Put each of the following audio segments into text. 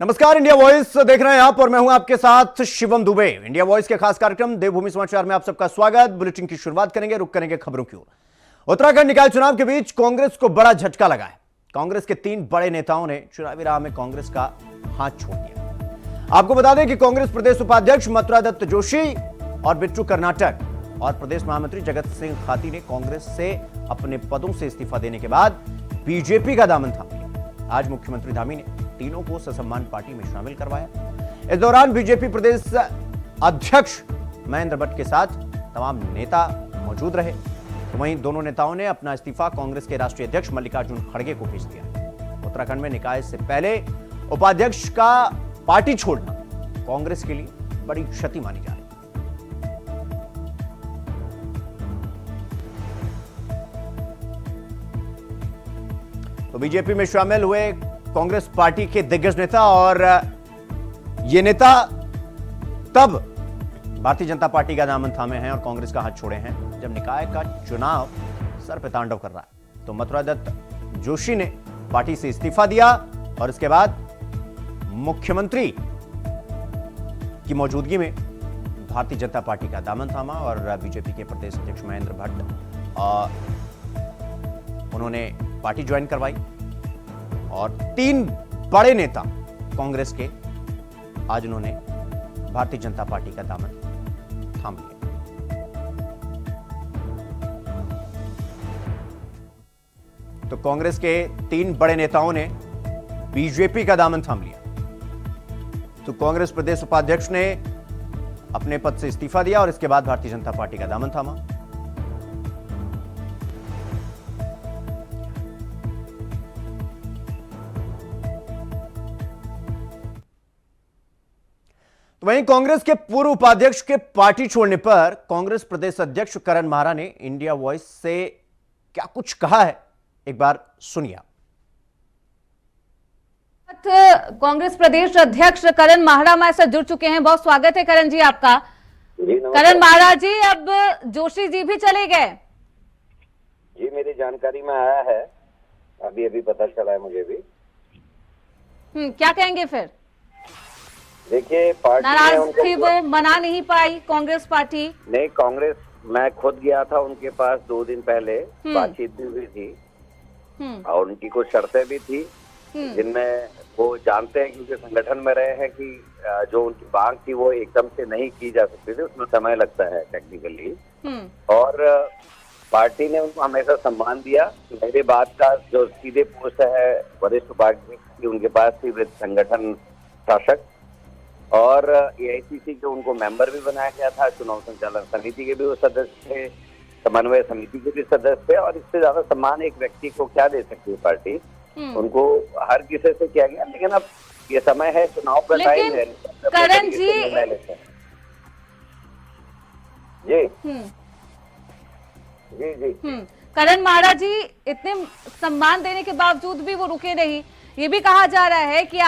नमस्कार, India voice देख रहे हैं आप और मैं हूं आपके साथ शिवम दुबे। इंडिया वॉइस के खास कार्यक्रम देवभूमि समाचार में आप सबका स्वागत। बुलेटिन की शुरुआत करेंगे, रुक करेंगे खबरों की ओर। उत्तराखंड निकाय चुनाव के बीच कांग्रेस को बड़ा झटका लगा है। कांग्रेस के 3 बड़े नेताओं ने चुनावी राह में कांग्रेस का हाथ छोड़ दिया। आपको बता दें कि कांग्रेस प्रदेश उपाध्यक्ष मथुरा दत्त जोशी और बिट्टू कर्नाटक और प्रदेश महामंत्री जगत सिंह खाती ने कांग्रेस से अपने पदों से इस्तीफा देने के बाद बीजेपी का दामन थाम लिया। आज मुख्यमंत्री धामी ने तीनों को ससम्मान पार्टी में शामिल करवाया। इस दौरान बीजेपी प्रदेश अध्यक्ष महेंद्र भट्ट के साथ तमाम नेता मौजूद रहे। तो वहीं दोनों नेताओं ने अपना इस्तीफा कांग्रेस के राष्ट्रीय अध्यक्ष मल्लिकार्जुन खड़गे को भेज दिया। उत्तराखंड में निकाय से पहले उपाध्यक्ष का पार्टी छोड़ना कांग्रेस के लिए बड़ी क्षति मानी जा रही है। तो बीजेपी में शामिल हुए कांग्रेस पार्टी के दिग्गज नेता और ये नेता तब भारतीय जनता पार्टी का दामन थामे हैं और कांग्रेस का हाथ छोड़े हैं जब निकाय का चुनाव सर पे तांडव कर रहा है। तो मथुरा दत्त जोशी ने पार्टी से इस्तीफा दिया और इसके बाद मुख्यमंत्री की मौजूदगी में भारतीय जनता पार्टी का दामन थामा और बीजेपी के प्रदेश अध्यक्ष महेंद्र भट्ट उन्होंने पार्टी ज्वाइन करवाई और 3 बड़े नेता कांग्रेस के आज उन्होंने भारतीय जनता पार्टी का दामन थाम लिया। तो कांग्रेस के 3 बड़े नेताओं ने बीजेपी का दामन थाम लिया। तो कांग्रेस प्रदेश उपाध्यक्ष ने अपने पद से इस्तीफा दिया और इसके बाद भारतीय जनता पार्टी का दामन थामा। तो वहीं कांग्रेस के पूर्व उपाध्यक्ष के पार्टी छोड़ने पर कांग्रेस प्रदेश अध्यक्ष करण माहरा ने इंडिया वॉइस से क्या कुछ कहा है, एक बार सुनिए। कांग्रेस प्रदेश अध्यक्ष करण माहरा हमारे साथ जुड़ चुके हैं। बहुत स्वागत है करण जी आपका। करण माहरा जी, अब जोशी जी भी चले गए? जी, मेरी जानकारी में आया है, अभी अभी पता चला है मुझे भी। क्या कहेंगे फिर? देखिए, पार्टी नाराज थी वो, मना नहीं पाई कांग्रेस पार्टी? नहीं, कांग्रेस, मैं खुद गया था उनके पास 2 दिन पहले, बातचीत भी हुई थी और उनकी कुछ शर्तें भी थी जिनमें वो जानते हैं क्योंकि संगठन में रहे हैं कि जो उनकी मांग थी वो एकदम से नहीं की जा सकती थी, उसमें समय लगता है टेक्निकली। और पार्टी ने उनको हमेशा सम्मान दिया। मेरे बाद का जो सीधे पोस्ट है वरिष्ठ उपाध्यक्ष की उनके पास थी विद संगठन शासक, और एआईसीसी के उनको मेंबर भी बनाया गया था, चुनाव संचालन समिति के भी वो सदस्य थे, समन्वय समिति के भी सदस्य थे। और इससे ज्यादा सम्मान एक व्यक्ति को क्या दे सकती है पार्टी, उनको हर किसी से किया गया। लेकिन अब ये समय है, चुनाव का टाइम है। करण जी जी जी करण माहरा जी, इतने सम्मान देने के बावजूद भी वो रुके नहीं। ये भी कहा जा रहा है कि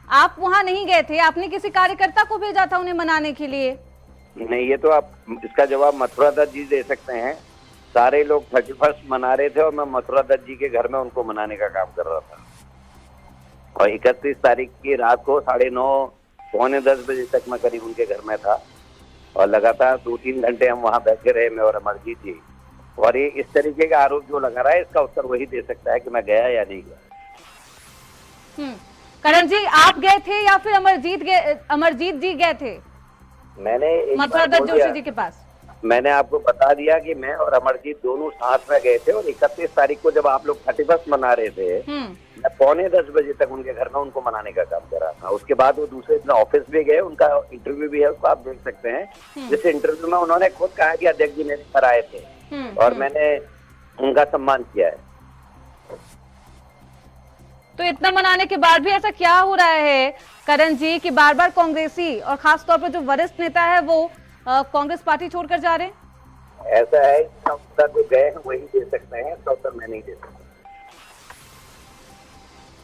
आप वहां नहीं गए थे, आपने किसी कार्यकर्ता को भेजा था उन्हें मनाने के लिए। नहीं, ये तो आप इसका जवाब मथुरा दत्त जी दे सकते हैं। सारे लोग 31 मना रहे थे और मैं मथुरा दत्त जी के घर में उनको मनाने का काम कर रहा था। और 31 तारीख की रात को 9:30 पौने 10 बजे तक मैं करीब उनके घर में था और लगातार 2-3 घंटे हम वहां बैठे रहे, मैं और अमरजीत जी। और ये इस तरीके का आरोप जो लगा रहा है, इसका उत्तर वही दे सकता है कि मैं गया या नहीं गया। करण जी, आप गए थे या फिर अमरजीत जी गए थे? मैंने मथुरा दत्त जोशी जी के पास मैंने आपको बता दिया कि मैं और अमरजीत दोनों साथ में गए थे और 31 तारीख को जब आप लोग 31 मना रहे थे, मैं पौने 10 बजे तक उनके घर में उनको मनाने का काम कर रहा था। उसके बाद वो दूसरे दिन ऑफिस भी गए, उनका इंटरव्यू भी है, उसको आप देख सकते हैं। जिस इंटरव्यू में उन्होंने खुद कहा कि अध्यक्ष जी मेरे घर आए थे और मैंने उनका सम्मान किया है। तो इतना मनाने के बाद भी ऐसा क्या हो रहा है करण जी कि बार बार कांग्रेसी और खास तौर पर जो वरिष्ठ नेता है वो कांग्रेस पार्टी छोड़कर जा रहे हैं? ऐसा है कि उत्तर जो गए हैं वही दे सकते हैं, तो उत्तर मैं नहीं दे सकता।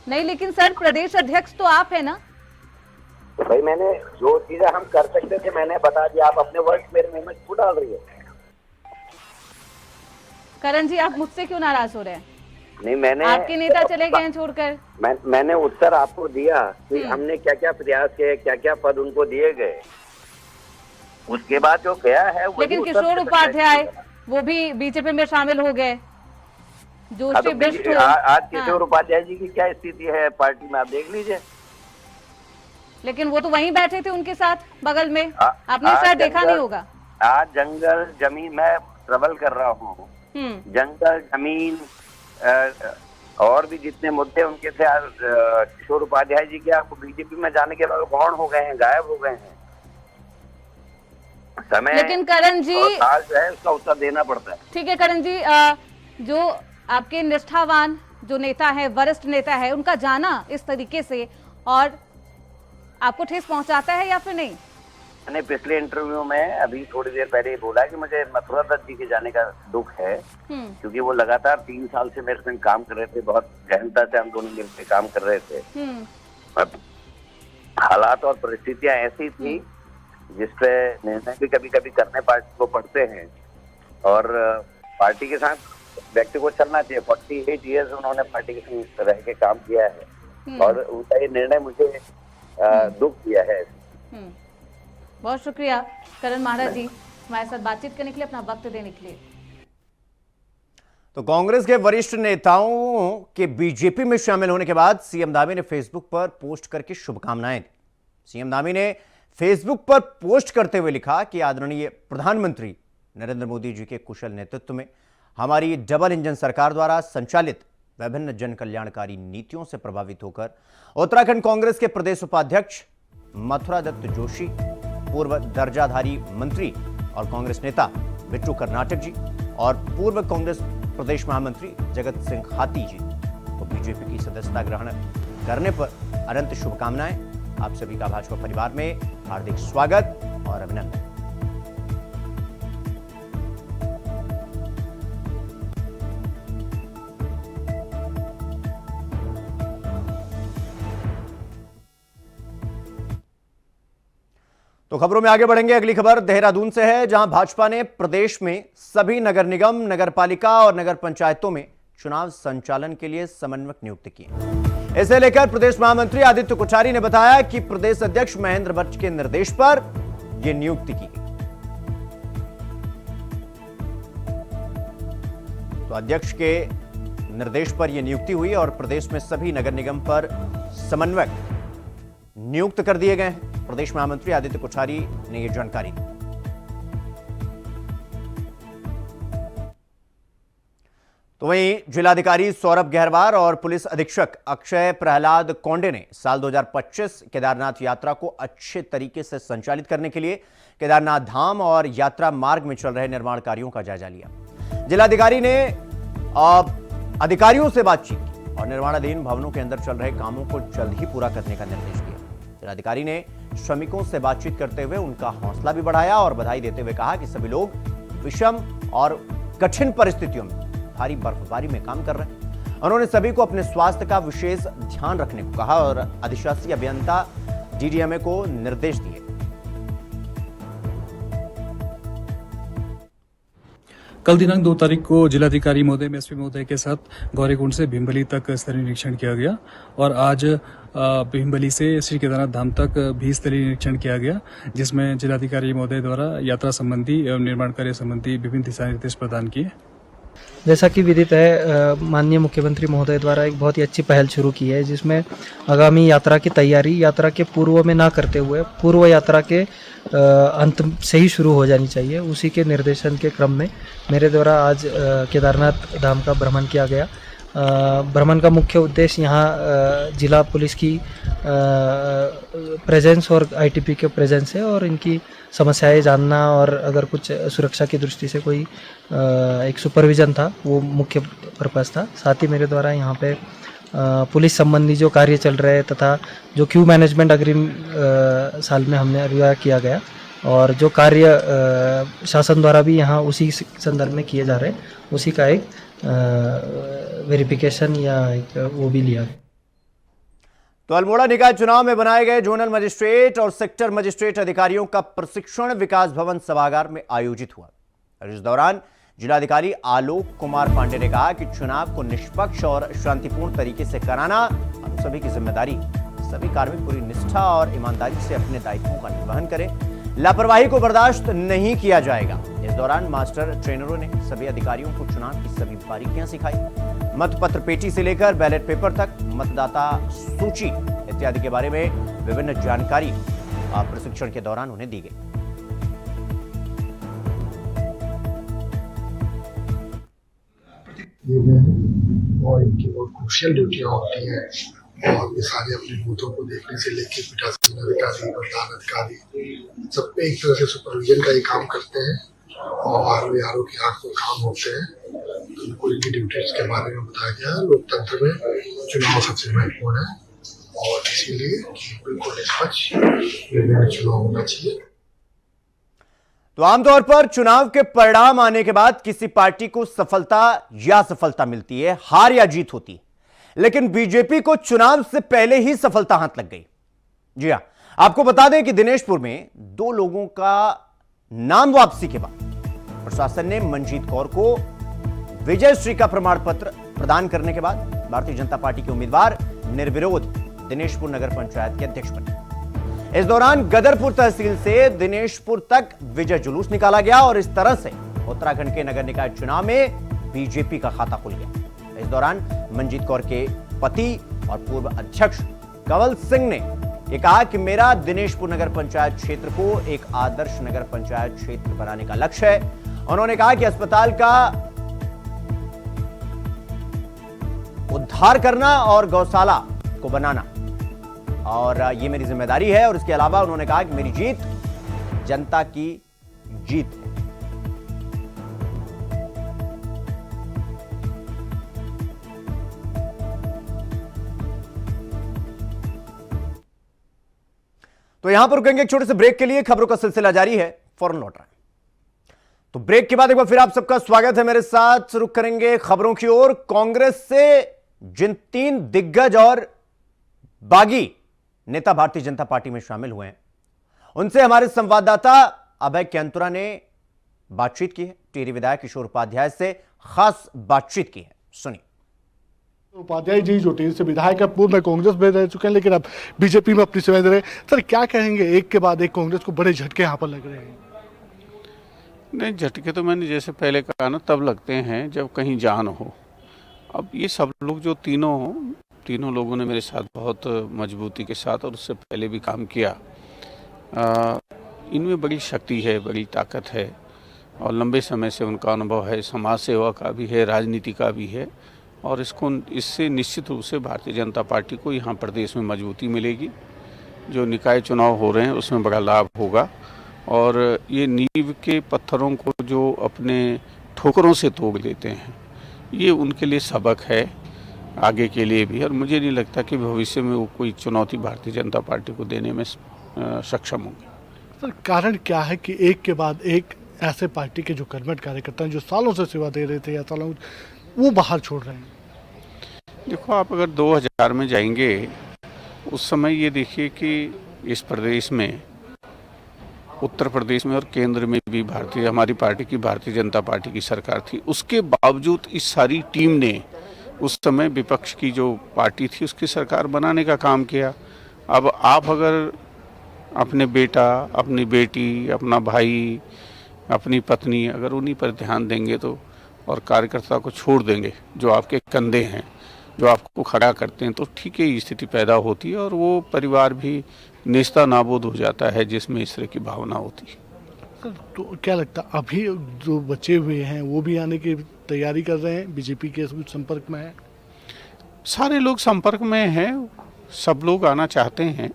नहीं, लेकिन सर प्रदेश अध्यक्ष तो आप है ना? तो भाई, मैंने जो चीजें हम कर सकते थे मैंने बता दिया। आप अपने वर्ड मेरे मुंह में क्यों डाल रही है? करण जी, आप मुझसे क्यों नाराज हो रहे हैं? नहीं, मैंने आपके नेता चले गए हैं छोड़कर। मैंने उत्तर आपको दिया कि हमने क्या क्या प्रयास किए, क्या क्या पद उनको दिए गए। उसके बाद जो गया है वही लेकिन उत्तर किशोर दे सकता है। उपाध्याय वो भी बीजेपी में शामिल हो गए। हाँ, जोशी तो बिष्ट हो। आज किशोर उपाध्याय जी की क्या स्थिति है पार्टी में, आप देख लीजिए। लेकिन वो तो वहीं बैठे थे उनके साथ बगल में, आपने आज शायद देखा जंगल- नहीं होगा। आज जंगल जमीन मैं ट्रेवल कर रहा हूँ, जंगल जमीन और भी जितने मुद्दे उनके थे, आज किशोर उपाध्याय जी के आपको बीजेपी में जाने के बाद कौन हो गए हैं, गायब हो गए हैं। समय लेकिन करण जी, और काल जो है उसका उत्तर देना पड़ता है। ठीक है करण जी, जो आपके निष्ठावान जो नेता है, वरिष्ठ नेता है, उनका जाना इस तरीके से और आपको ठेस पहुंचाता है या फिर नहीं? मैंने पिछले इंटरव्यू में अभी थोड़ी देर पहले ही बोला कि मुझे मथुरा दत्त जी के जाने का दुख है, क्योंकि वो लगातार 3 साल से मेरे संग काम कर रहे थे, बहुत गहनता से हम दोनों मिलकर काम कर रहे थे। अब हालात और परिस्थितियां ऐसी थी जिसपे निर्णय भी कभी कभी करने पार्टी को पड़ते हैं, और पार्टी के साथ व्यक्ति को चलना चाहिए। 48 ईयर्स उन्होंने पार्टी के संग रह के काम किया है और उनका ये निर्णय मुझे दुख दिया है। बहुत शुक्रिया करण महाराज जी हमारे साथ बातचीत करने के लिए, अपना वक्त देने के लिए। तो कांग्रेस के वरिष्ठ नेताओं के बीजेपी में शामिल होने के बाद सीएम धामी ने फेसबुक पर पोस्ट करके शुभकामनाएं दी। सीएम धामी ने फेसबुक पर पोस्ट करते हुए लिखा कि आदरणीय प्रधानमंत्री नरेंद्र मोदी जी के कुशल नेतृत्व में हमारी डबल इंजन सरकार द्वारा संचालित विभिन्न जन कल्याणकारी नीतियों से प्रभावित होकर उत्तराखंड कांग्रेस के प्रदेश उपाध्यक्ष मथुरा दत्त जोशी, पूर्व दर्जाधारी मंत्री और कांग्रेस नेता बिट्टू कर्नाटक जी और पूर्व कांग्रेस प्रदेश महामंत्री जगत सिंह हाथी जी को बीजेपी की सदस्यता ग्रहण करने पर अनंत शुभकामनाएं। आप सभी का भाजपा परिवार में हार्दिक स्वागत और अभिनंदन। तो खबरों में आगे बढ़ेंगे। अगली खबर देहरादून से है, जहां भाजपा ने प्रदेश में सभी नगर निगम, नगर पालिका और नगर पंचायतों में चुनाव संचालन के लिए समन्वयक नियुक्त किए। इसे लेकर प्रदेश महामंत्री आदित्य कोठारी ने बताया कि प्रदेश अध्यक्ष महेंद्र भट्ट के निर्देश पर यह नियुक्ति की गई। तो अध्यक्ष के निर्देश पर यह नियुक्ति हुई और प्रदेश में सभी नगर निगम पर समन्वयक नियुक्त कर दिए गए हैं। प्रदेश महामंत्री आदित्य कोठारी ने यह जानकारी दी। तो वहीं जिलाधिकारी सौरभ गहरवार और पुलिस अधीक्षक अक्षय प्रहलाद कोंडे ने साल 2025 केदारनाथ यात्रा को अच्छे तरीके से संचालित करने के लिए केदारनाथ धाम और यात्रा मार्ग में चल रहे निर्माण कार्यों का जायजा लिया। जिलाधिकारी ने अधिकारियों से बातचीत की और निर्माणाधीन भवनों के अंदर चल रहे कामों को जल्द ही पूरा करने का निर्देश दिया। जिलाधिकारी ने श्रमिकों से बातचीत करते हुए उनका हौसला भी बढ़ाया और बधाई देते हुए कहा कि सभी लोग विषम और कठिन परिस्थितियों में भारी बर्फबारी में काम कर रहे हैं। उन्होंने सभी को अपने स्वास्थ्य का विशेष ध्यान रखने को कहा और अधिशासी अभियंता डीडीएमए को निर्देश दिए। कल दिनांक 2 तारीख को जिलाधिकारी महोदय एसपी महोदय के साथ गौरीकुंड से भीमबली तक स्तरीय निरीक्षण किया गया और आज भीमबली से श्री केदारनाथ धाम तक भी स्तरीय निरीक्षण किया गया, जिसमें जिलाधिकारी महोदय द्वारा यात्रा संबंधी एवं निर्माण कार्य संबंधी विभिन्न दिशा निर्देश प्रदान किए। जैसा कि विदित है, माननीय मुख्यमंत्री महोदय द्वारा एक बहुत ही अच्छी पहल शुरू की है, जिसमें आगामी यात्रा की तैयारी यात्रा के पूर्व में ना करते हुए पूर्व यात्रा के अंत से ही शुरू हो जानी चाहिए। उसी के निर्देशन के क्रम में मेरे द्वारा आज केदारनाथ धाम का भ्रमण किया गया। भ्रमण का मुख्य उद्देश्य यहाँ जिला पुलिस की प्रेजेंस और आईटीपी के प्रेजेंस है और इनकी समस्याएं जानना और अगर कुछ सुरक्षा की दृष्टि से कोई एक सुपरविजन था, वो मुख्य पर्पस था। साथ ही मेरे द्वारा यहाँ पे पुलिस संबंधी जो कार्य चल रहे हैं तथा जो क्यू मैनेजमेंट अग्रिम साल में हमने रिवाय किया गया और जो कार्य शासन द्वारा भी यहाँ उसी संदर्भ में किए जा रहे हैं, उसी का एक वेरिफिकेशन या एक वो भी लिया गया। तो अल्मोड़ा निकाय चुनाव में बनाए गए जोनल मजिस्ट्रेट और सेक्टर मजिस्ट्रेट अधिकारियों का प्रशिक्षण विकास भवन सभागार में आयोजित हुआ और इस दौरान जिलाधिकारी आलोक कुमार पांडे ने कहा कि चुनाव को निष्पक्ष और शांतिपूर्ण तरीके से कराना हम सभी की जिम्मेदारी। सभी कार्मिक पूरी निष्ठा और ईमानदारी से अपने दायित्वों का निर्वहन करें। लापरवाही को बर्दाश्त नहीं किया जाएगा। इस दौरान मास्टर ट्रेनरों ने सभी अधिकारियों को चुनाव की सभी बारीकियां सिखाई। मतपत्र पेटी से लेकर बैलेट पेपर तक, मतदाता सूची इत्यादि के बारे में विभिन्न जानकारी प्रशिक्षण के दौरान उन्हें दी गई। और इनकी बहुत क्रूशियल ड्यूटियां होती हैं और ये सारे अपने बूथों को देखने से लेकर पीठासीन अधिकारी, मतदान अधिकारी सब पे एक तरह से सुपरविजन का ही काम करते हैं और आरओ की आंख में काम होते हैं। तो उनको इनकी ड्यूटीज के बारे में बताया गया है। लोकतंत्र में चुनाव सबसे महत्वपूर्ण है और इसीलिए बिल्कुल निष्पक्ष विभिन्न चुनाव होना चाहिए। तो आमतौर पर चुनाव के परिणाम आने के बाद किसी पार्टी को सफलता या असफलता मिलती है, हार या जीत होती है, लेकिन बीजेपी को चुनाव से पहले ही सफलता हाथ लग गई। जी हां, आपको बता दें कि दिनेशपुर में 2 लोगों का नाम वापसी के बाद प्रशासन ने मंजीत कौर को विजय श्री का प्रमाण पत्र प्रदान करने के बाद भारतीय जनता पार्टी के उम्मीदवार निर्विरोध दिनेशपुर नगर पंचायत के अध्यक्ष बने। इस दौरान गदरपुर तहसील से दिनेशपुर तक विजय जुलूस निकाला गया और इस तरह से उत्तराखंड के नगर निकाय चुनाव में बीजेपी का खाता खुल गया। इस दौरान मंजीत कौर के पति और पूर्व अध्यक्ष कंवल सिंह ने यह कहा कि मेरा दिनेशपुर नगर पंचायत क्षेत्र को एक आदर्श नगर पंचायत क्षेत्र बनाने का लक्ष्य है। उन्होंने कहा कि अस्पताल का उद्धार करना और गौशाला को बनाना और ये मेरी जिम्मेदारी है। और इसके अलावा उन्होंने कहा कि मेरी जीत जनता की जीत है। तो यहां पर रुकेंगे एक छोटे से ब्रेक के लिए। खबरों का सिलसिला जारी है, फौरन लौट रहा है। तो ब्रेक के बाद एक बार फिर आप सबका स्वागत है मेरे साथ। रुक करेंगे खबरों की ओर। कांग्रेस से जिन 3 दिग्गज और बागी नेता भारतीय जनता पार्टी में शामिल हुए हैं, उनसे हमारे संवाददाता अभय कैंतुरा ने बातचीत की है। टिहरी विधायक किशोर उपाध्याय से खास बातचीत की है, सुनिए। उपाध्याय जी जो टिहरी से विधायक है, पूर्व में कांग्रेस में रह चुके हैं लेकिन अब बीजेपी में अपनी सेवाएं दे रहे हैं। सर क्या कहेंगे, एक के बाद एक कांग्रेस को बड़े झटके यहाँ पर लग रहे हैं? नहीं, झटके तो मैंने जैसे पहले कहा ना, तब लगते हैं जब कहीं जान हो। अब ये सब लोग जो तीनों लोगों ने मेरे साथ बहुत मजबूती के साथ और उससे पहले भी काम किया। इनमें बड़ी शक्ति है, बड़ी ताकत है और लंबे समय से उनका अनुभव है, समाज सेवा का भी है, राजनीति का भी है और इससे निश्चित रूप से भारतीय जनता पार्टी को यहाँ प्रदेश में मजबूती मिलेगी। जो निकाय चुनाव हो रहे हैं उसमें बड़ा लाभ होगा और ये नींव के पत्थरों को जो अपने ठोकरों से तोड़ लेते हैं, ये उनके लिए सबक है आगे के लिए भी। और मुझे नहीं लगता कि भविष्य में वो कोई चुनौती भारतीय जनता पार्टी को देने में सक्षम होंगे। सर कारण क्या है कि एक के बाद एक ऐसे पार्टी के जो कर्मठ कार्यकर्ता हैं, जो सालों से सेवा दे रहे थे या सालों, वो बाहर छोड़ रहे हैं? देखो, आप अगर 2000 में जाएंगे उस समय ये देखिए कि इस प्रदेश में, उत्तर प्रदेश में और केंद्र में भी हमारी पार्टी की भारतीय जनता पार्टी की सरकार थी। उसके बावजूद इस सारी टीम ने उस समय विपक्ष की जो पार्टी थी उसकी सरकार बनाने का काम किया। अब आप अगर अपने बेटा, अपनी बेटी, अपना भाई, अपनी पत्नी अगर उन्हीं पर ध्यान देंगे तो और कार्यकर्ता को छोड़ देंगे जो आपके कंधे हैं, जो आपको खड़ा करते हैं, तो ठीक है स्थिति पैदा होती है और वो परिवार भी नेस्ता नाबूद हो जाता है जिसमें इस तरह की भावना होती है। सर तो क्या लगता है अभी जो बचे हुए हैं वो भी आने की तैयारी कर रहे हैं, बीजेपी के संपर्क में है? सारे लोग संपर्क में हैं, सब लोग आना चाहते हैं।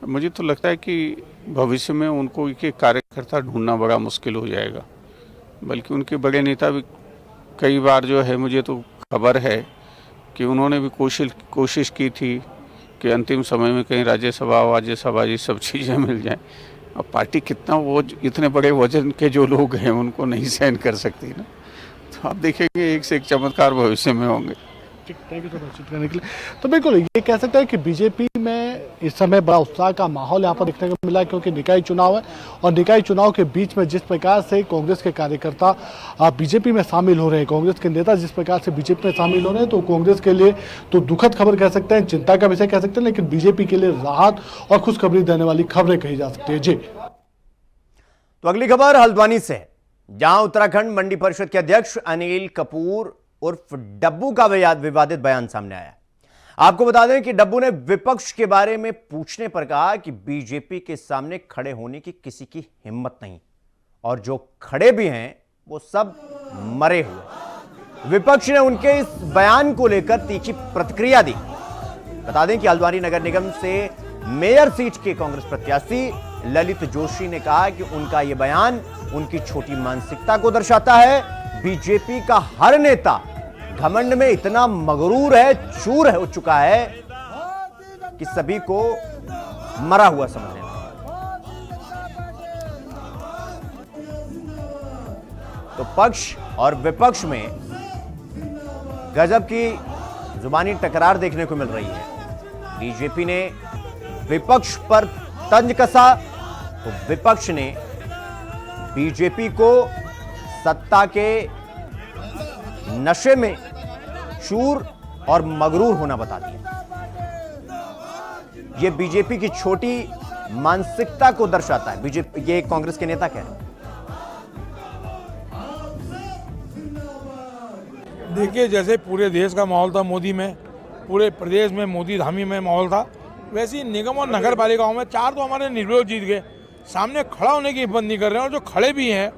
मुझे तो लगता है कि भविष्य में उनको एक कार्यकर्ता ढूंढना बड़ा मुश्किल हो जाएगा, बल्कि उनके बड़े नेता भी कई बार जो है, मुझे तो खबर है कि उन्होंने भी कोशिश की थी कि अंतिम समय में कहीं राज्यसभा ये सब चीज़ें मिल जाएं। अब पार्टी कितना वो इतने बड़े वजन के जो लोग हैं उनको नहीं सहन कर सकती ना, तो आप देखेंगे एक से एक चमत्कार भविष्य में होंगे। थैंक यू सर बातचीत करने के लिए। तो बिल्कुल ये कह सकते हैं कि बीजेपी में इस समय बड़ा उत्साह का माहौल यहाँ पर देखने को मिला, क्योंकि निकाय चुनाव है और निकाय चुनाव के बीच में जिस प्रकार से कांग्रेस के कार्यकर्ता बीजेपी में शामिल हो रहे हैं, कांग्रेस के नेता जिस प्रकार से बीजेपी में शामिल हो रहे हैं, तो कांग्रेस के लिए तो दुखद खबर कह सकते हैं, चिंता का विषय कह सकते हैं, लेकिन बीजेपी के लिए राहत और खुशखबरी देने वाली खबरें कही जा सकती है। जी तो अगली खबर हल्द्वानी से है, जहां उत्तराखंड मंडी परिषद के अध्यक्ष अनिल कपूर उर्फ डब्बू का विवादित बयान सामने आया। आपको बता दें कि डब्बू ने विपक्ष के बारे में पूछने पर कहा कि बीजेपी के सामने खड़े होने की किसी की हिम्मत नहीं, और जो खड़े भी हैं वो सब मरे हुए। विपक्ष ने उनके इस बयान को लेकर तीखी प्रतिक्रिया दी। बता दें कि हल्द्वानी नगर निगम से मेयर सीट के कांग्रेस प्रत्याशी ललित जोशी ने कहा कि उनका यह बयान उनकी छोटी मानसिकता को दर्शाता है। बीजेपी का हर नेता घमंड में इतना मगरूर है, चूर हो चुका है कि सभी को मरा हुआ समझने लगा। तो पक्ष और विपक्ष में गजब की जुबानी टकरार देखने को मिल रही है। बीजेपी ने विपक्ष पर तंज कसा तो विपक्ष ने बीजेपी को सत्ता के नशे में चूर और मगरूर होना बता दिया। यह बीजेपी की छोटी मानसिकता को दर्शाता है। बीजेपी, ये कांग्रेस के नेता कह रहे हैं। देखिए, जैसे पूरे देश का माहौल था मोदी में, पूरे प्रदेश में मोदी धामी में माहौल था, वैसे ही निगम और नगर पालिकाओं में 4 तो हमारे निर्विरोध जीत गए। सामने खड़ा होने की हिम्मत नहीं कर रहे हैं, और जो खड़े भी हैं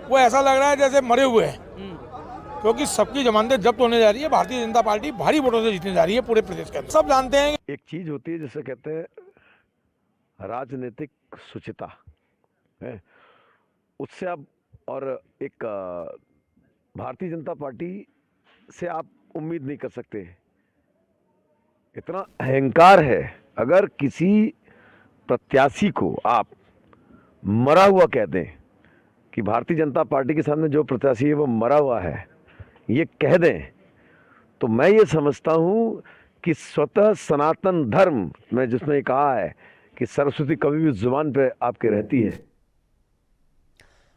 वो ऐसा लग रहा है जैसे मरे हुए हैं, क्योंकि सबकी जमानतें जब्त होने जा रही है। भारतीय जनता पार्टी भारी वोटों से जीतने जा रही है पूरे प्रदेश के अंदर। सब जानते हैं। एक चीज होती है जिसे कहते हैं राजनीतिक शुचिता है, उससे आप और एक भारतीय जनता पार्टी से आप उम्मीद नहीं कर सकते। इतना अहंकार है। अगर किसी प्रत्याशी को आप मरा हुआ कह दें कि भारतीय जनता पार्टी के सामने जो प्रत्याशी है वो मरा हुआ है, ये कह दें, तो मैं ये समझता हूँ कि स्वतः सनातन धर्म में जिसने कहा है कि सरस्वती कभी भी जुबान पे आपके रहती है।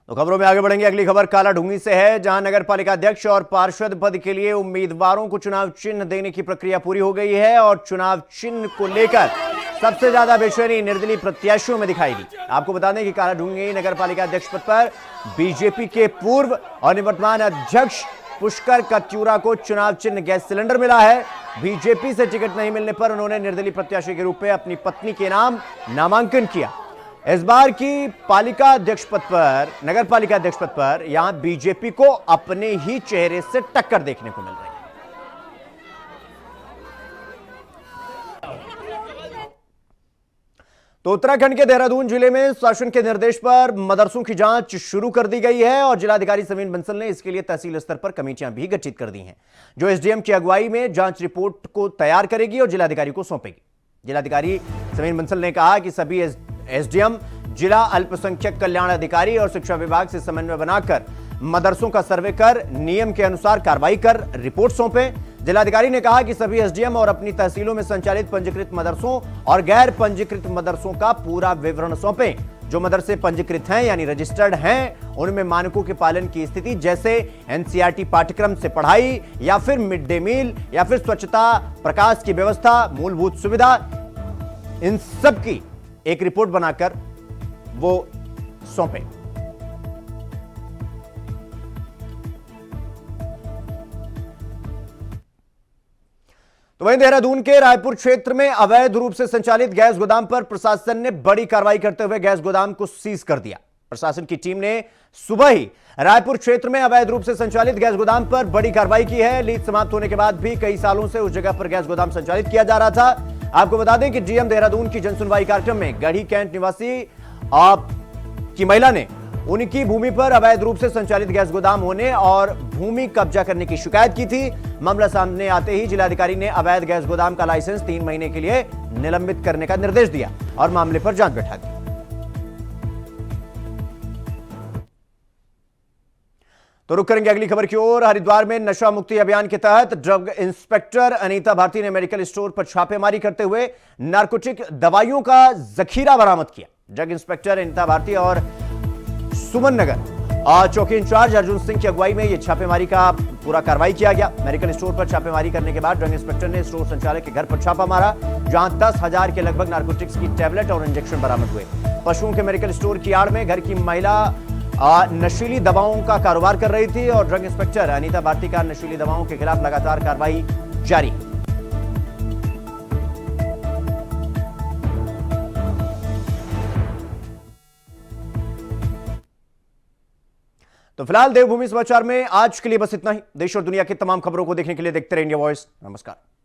तो खबरों में आगे बढ़ेंगे। अगली खबर कालाढूंगी से है, जहां नगर पालिका अध्यक्ष और पार्षद पद के लिए उम्मीदवारों को चुनाव चिन्ह देने की प्रक्रिया पूरी हो गई है, और चुनाव चिन्ह को लेकर सबसे ज्यादा बेचैनी निर्दलीय प्रत्याशियों में दिखाई दी। आपको बता दें कि कालाढूंगी नगर पालिका अध्यक्ष पद पर बीजेपी के पूर्व और निवर्तमान अध्यक्ष पुष्कर कत्यूरा को चुनाव चिन्ह गैस सिलेंडर मिला है। बीजेपी से टिकट नहीं मिलने पर उन्होंने निर्दलीय प्रत्याशी के रूप में अपनी पत्नी के नाम नामांकन किया। इस बार की पालिका अध्यक्ष पद पर, नगर पालिका अध्यक्ष पद पर यहां बीजेपी को अपने ही चेहरे से टक्कर देखने को मिल रही है। तो उत्तराखंड के देहरादून जिले में शासन के निर्देश पर मदरसों की जांच शुरू कर दी गई है, और जिलाधिकारी समीन बंसल ने इसके लिए तहसील स्तर पर कमेटियां भी गठित कर दी हैं, जो एसडीएम की अगुवाई में जांच रिपोर्ट को तैयार करेगी और जिलाधिकारी को सौंपेगी। जिलाधिकारी समीन बंसल ने कहा कि सभी एसडीएम, जिला अल्पसंख्यक कल्याण अधिकारी और शिक्षा विभाग से समन्वय बनाकर मदरसों का सर्वे कर नियम के अनुसार कार्रवाई कर रिपोर्ट सौंपे। जिलाधिकारी ने कहा कि सभी एसडीएम और अपनी तहसीलों में संचालित पंजीकृत मदरसों और गैर पंजीकृत मदरसों का पूरा विवरण सौंपें। जो मदरसे पंजीकृत हैं यानी रजिस्टर्ड हैं, उनमें मानकों के पालन की स्थिति, जैसे एनसीईआरटी पाठ्यक्रम से पढ़ाई या फिर मिड डे मील या फिर स्वच्छता, प्रकाश की व्यवस्था, मूलभूत सुविधा, इन सब की एक रिपोर्ट बनाकर वो सौंपे। तो वहीं देहरादून के रायपुर क्षेत्र में अवैध रूप से संचालित गैस गोदाम पर प्रशासन ने बड़ी कार्रवाई करते हुए गैस गोदाम को सीज कर दिया। प्रशासन की टीम ने सुबह ही रायपुर क्षेत्र में अवैध रूप से संचालित गैस गोदाम पर बड़ी कार्रवाई की है। लीज समाप्त होने के बाद भी कई सालों से उस जगह पर गैस गोदाम संचालित किया जा रहा था। आपको बता दें कि डीएम देहरादून की जनसुनवाई कार्यक्रम में गढ़ी कैंट निवासी की महिला ने उनकी भूमि पर अवैध रूप से संचालित गैस गोदाम होने और भूमि कब्जा करने की शिकायत की थी। मामला सामने आते ही जिलाधिकारी ने अवैध गैस गोदाम का लाइसेंस 3 महीने के लिए निलंबित करने का निर्देश दिया और मामले पर जांच बैठा दी। तो रुक करेंगे अगली खबर की ओर। हरिद्वार में नशा मुक्ति अभियान के तहत ड्रग इंस्पेक्टर अनीता भारती ने मेडिकल स्टोर पर छापेमारी करते हुए नारकोटिक दवाइयों का जखीरा बरामद किया। ड्रग इंस्पेक्टर अनीता भारती और सुमन नगर चौकी इंचार्ज अर्जुन सिंह की अगुवाई में यह छापेमारी का पूरा कार्रवाई किया गया। मेडिकल स्टोर पर छापेमारी करने के बाद ड्रग इंस्पेक्टर ने स्टोर संचालक के घर पर छापा मारा, जहां 10,000 के लगभग नारकोटिक्स की टैबलेट और इंजेक्शन बरामद हुए। पशुओं के मेडिकल स्टोर की आड़ में घर की महिला नशीली दवाओं का कारोबार कर रही थी और ड्रग इंस्पेक्टर अनीता भारती का नशीली दवाओं के खिलाफ लगातार कार्रवाई जारी है। तो फिलहाल देवभूमि समाचार में आज के लिए बस इतना ही। देश और दुनिया की तमाम खबरों को देखने के लिए देखते रहिए इंडिया वॉइस। नमस्कार।